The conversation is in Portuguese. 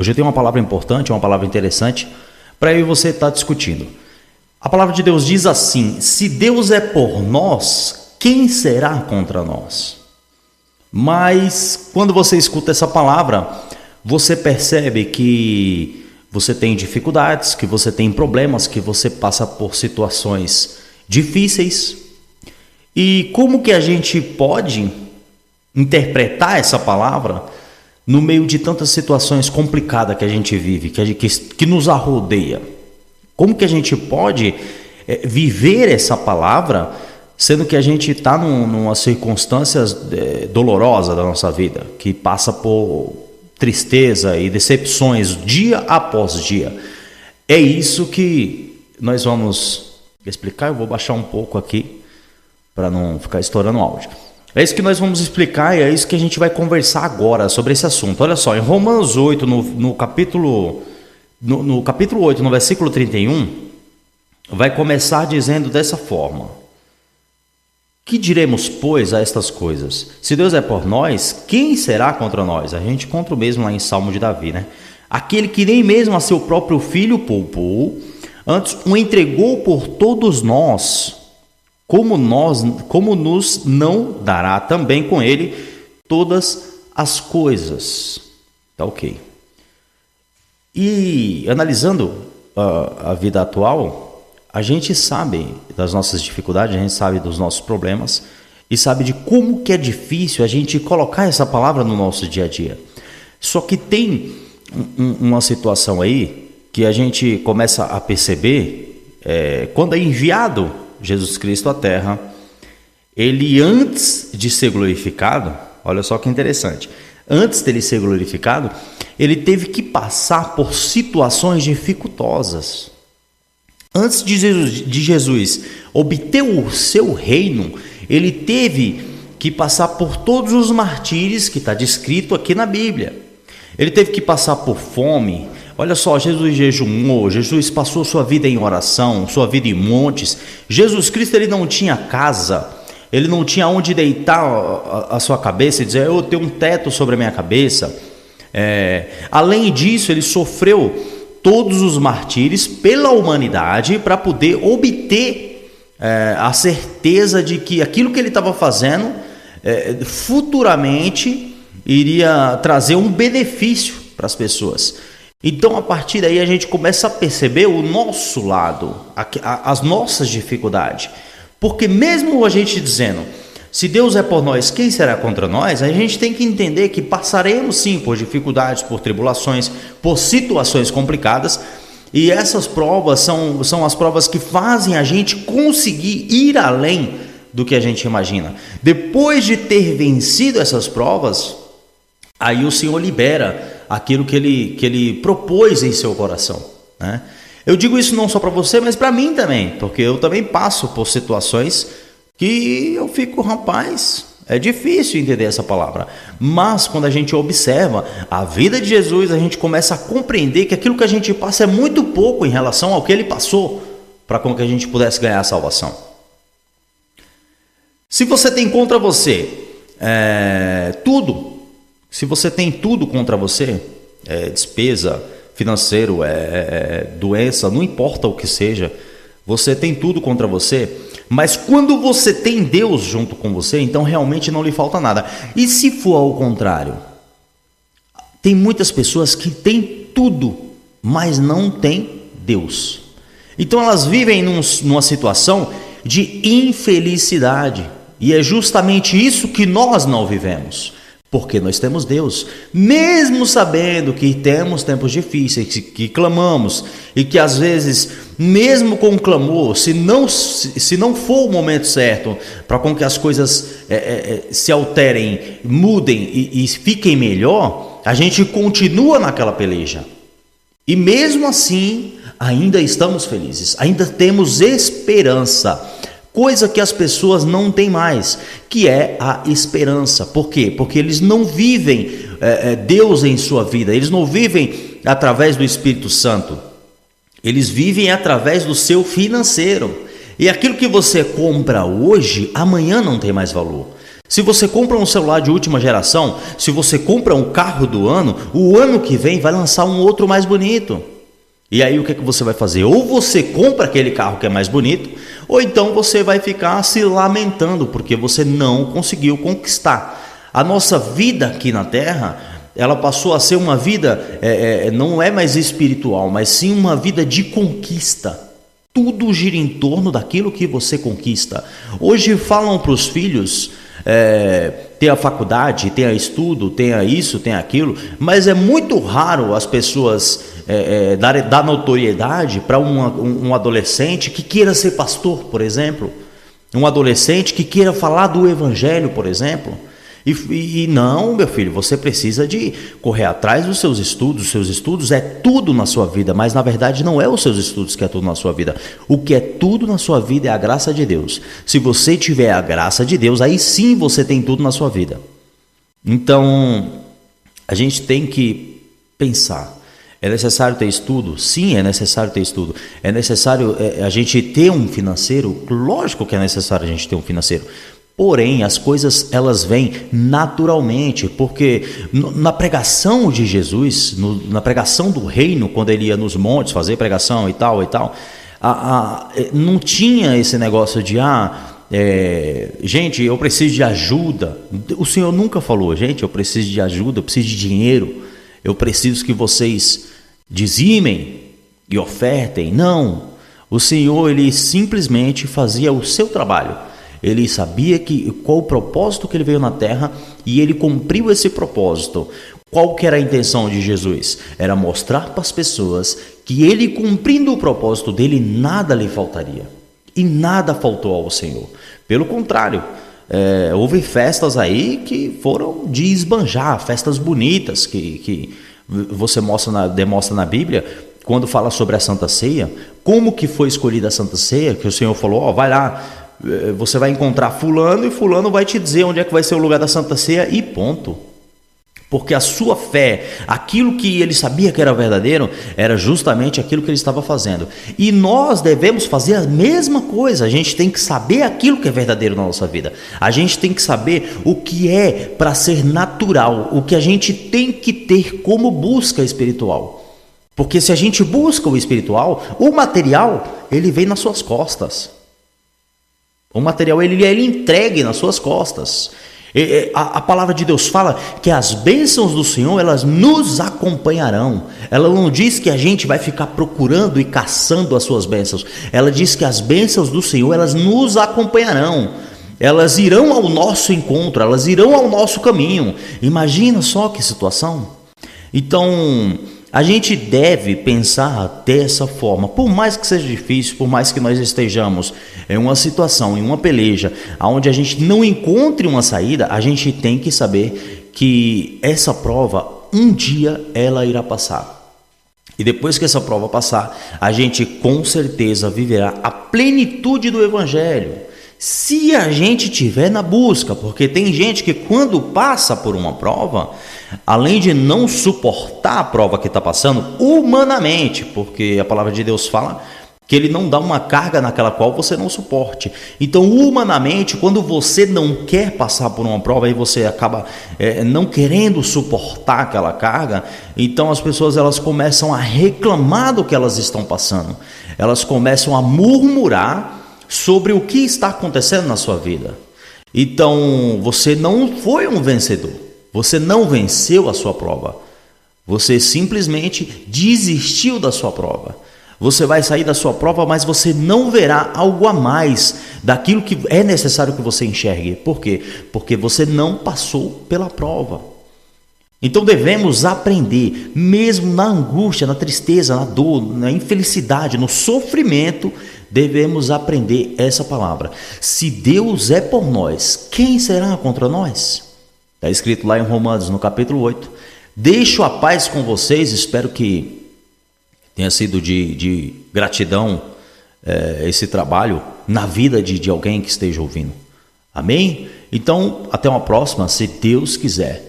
Hoje eu tenho uma palavra importante, uma palavra interessante para eu e você estar discutindo. A palavra de Deus diz assim: se Deus é por nós, quem será contra nós? Mas quando você escuta essa palavra, você percebe que você tem dificuldades, que você tem problemas, que você passa por situações difíceis. E como que a gente pode interpretar essa palavra no meio de tantas situações complicadas que a gente vive, que nos arrodeia? Como que a gente pode viver essa palavra, sendo que a gente está numa circunstâncias dolorosa da nossa vida, que passa por tristeza e decepções dia após dia? É isso que nós vamos explicar. Eu vou baixar um pouco aqui para não ficar estourando o áudio. É isso que nós vamos explicar e é isso que a gente vai conversar agora sobre esse assunto. Olha só, em Romanos 8, no capítulo 8, no versículo 31, vai começar dizendo dessa forma: que diremos, pois, a estas coisas? Se Deus é por nós, quem será contra nós? A gente encontra o mesmo lá em Salmo de Davi, né? Aquele que nem mesmo a seu próprio filho poupou, antes o entregou por todos nós, como nos não dará também com ele todas as coisas? Tá ok. E analisando a vida atual, a gente sabe das nossas dificuldades, a gente sabe dos nossos problemas e sabe de como que é difícil a gente colocar essa palavra no nosso dia a dia. Só que tem uma situação aí que a gente começa a perceber quando é enviado Jesus Cristo à Terra. Ele, antes de ser glorificado, olha só que interessante, antes dele ser glorificado, ele teve que passar por situações dificultosas. Antes de Jesus obter o seu reino, ele teve que passar por todos os martírios que está descrito aqui na Bíblia. Ele teve que passar por fome. Olha só, Jesus jejumou, Jesus passou sua vida em oração, sua vida em montes. Jesus Cristo, ele não tinha casa, ele não tinha onde deitar a sua cabeça e dizer: eu tenho um teto sobre a minha cabeça. Além disso, ele sofreu todos os martírios pela humanidade para poder obter a certeza de que aquilo que ele estava fazendo futuramente iria trazer um benefício para as pessoas. Então, a partir daí, a gente começa a perceber o nosso lado, as nossas dificuldades. Porque mesmo a gente dizendo: se Deus é por nós, quem será contra nós? A gente tem que entender que passaremos sim por dificuldades, por tribulações, por situações complicadas. E essas provas são as provas que fazem a gente conseguir ir além do que a gente imagina. Depois de ter vencido essas provas, aí o Senhor libera aquilo que ele propôs em seu coração, né? Eu digo isso não só para você, mas para mim também, porque eu também passo por situações que eu fico, rapaz, é difícil entender essa palavra. Mas quando a gente observa a vida de Jesus, a gente começa a compreender que aquilo que a gente passa é muito pouco em relação ao que ele passou para com que a gente pudesse ganhar a salvação. Se você tem contra você tudo, se você tem tudo contra você, despesa, financeiro, doença, não importa o que seja, você tem tudo contra você, mas quando você tem Deus junto com você, então realmente não lhe falta nada. E se for ao contrário? Tem muitas pessoas que têm tudo, mas não têm Deus. Então elas vivem numa situação de infelicidade, e é justamente isso que nós não vivemos. Porque nós temos Deus, mesmo sabendo que temos tempos difíceis, que clamamos, e que às vezes, mesmo com o clamor, se não for o momento certo para com que as coisas se alterem, mudem e fiquem melhor, a gente continua naquela peleja. E mesmo assim, ainda estamos felizes, ainda temos esperança. Coisa que as pessoas não têm mais, que é a esperança. Por quê? Porque eles não vivem Deus em sua vida, eles não vivem através do Espírito Santo, eles vivem através do seu financeiro. E aquilo que você compra hoje, amanhã não tem mais valor. Se você compra um celular de última geração, se você compra um carro do ano, o ano que vem vai lançar um outro mais bonito. E aí o que você vai fazer? Ou você compra aquele carro que é mais bonito, ou então você vai ficar se lamentando porque você não conseguiu conquistar. A nossa vida aqui na Terra, ela passou a ser uma vida, não é mais espiritual, mas sim uma vida de conquista. Tudo gira em torno daquilo que você conquista. Hoje falam para os filhos, tenha faculdade, tenha estudo, tenha isso, tenha aquilo, mas é muito raro as pessoas dar notoriedade para um adolescente que queira ser pastor, por exemplo, um adolescente que queira falar do evangelho, por exemplo. E não, meu filho, você precisa de correr atrás dos seus estudos. Os seus estudos é tudo na sua vida, mas na verdade não é os seus estudos que é tudo na sua vida. O que é tudo na sua vida é a graça de Deus. Se você tiver a graça de Deus, aí sim você tem tudo na sua vida. Então, a gente tem que pensar. É necessário ter estudo? Sim, é necessário ter estudo. É necessário a gente ter um financeiro? Lógico que é necessário a gente ter um financeiro. Porém, as coisas elas vêm naturalmente, porque na pregação de Jesus, na pregação do reino, quando ele ia nos montes fazer pregação e tal, não tinha esse negócio de, gente, eu preciso de ajuda. O Senhor nunca falou, gente, eu preciso de ajuda, eu preciso de dinheiro, eu preciso que vocês dizimem e ofertem. Não, o Senhor, ele simplesmente fazia o seu trabalho. Ele sabia qual o propósito que ele veio na terra e ele cumpriu esse propósito. Qual que era a intenção de Jesus? Era mostrar para as pessoas que ele, cumprindo o propósito dele, nada lhe faltaria. E nada faltou ao Senhor. Pelo contrário, houve festas aí que foram de esbanjar, festas bonitas que você demonstra na Bíblia. Quando fala sobre a Santa Ceia, como que foi escolhida a Santa Ceia, que o Senhor falou, vai lá, você vai encontrar fulano e fulano vai te dizer onde é que vai ser o lugar da Santa Ceia e ponto. Porque a sua fé, aquilo que ele sabia que era verdadeiro, era justamente aquilo que ele estava fazendo. E nós devemos fazer a mesma coisa. A gente tem que saber aquilo que é verdadeiro na nossa vida. A gente tem que saber o que é para ser natural, o que a gente tem que ter como busca espiritual. Porque se a gente busca o espiritual, o material, ele vem nas suas costas. O material ele é entregue nas suas costas. A palavra de Deus fala que as bênçãos do Senhor, elas nos acompanharão. Ela não diz que a gente vai ficar procurando e caçando as suas bênçãos. Ela diz que as bênçãos do Senhor, elas nos acompanharão. Elas irão ao nosso encontro, elas irão ao nosso caminho. Imagina só que situação. Então, a gente deve pensar dessa forma, por mais que seja difícil, por mais que nós estejamos em uma situação, em uma peleja, onde a gente não encontre uma saída, a gente tem que saber que essa prova, um dia ela irá passar. E depois que essa prova passar, a gente com certeza viverá a plenitude do Evangelho. Se a gente estiver na busca, porque tem gente que quando passa por uma prova, além de não suportar a prova que está passando, humanamente, porque a palavra de Deus fala que ele não dá uma carga naquela qual você não suporte. Então, humanamente, quando você não quer passar por uma prova e você acaba não querendo suportar aquela carga, então as pessoas elas começam a reclamar do que elas estão passando. Elas começam a murmurar sobre o que está acontecendo na sua vida. Então, você não foi um vencedor. Você não venceu a sua prova. Você simplesmente desistiu da sua prova. Você vai sair da sua prova, mas você não verá algo a mais daquilo que é necessário que você enxergue. Por quê? Porque você não passou pela prova. Então devemos aprender, mesmo na angústia, na tristeza, na dor, na infelicidade, no sofrimento, devemos aprender essa palavra. Se Deus é por nós, quem será contra nós? Está escrito lá em Romanos, no capítulo 8. Deixo a paz com vocês, espero que tenha sido de gratidão esse trabalho na vida de alguém que esteja ouvindo. Amém? Então, até uma próxima, se Deus quiser.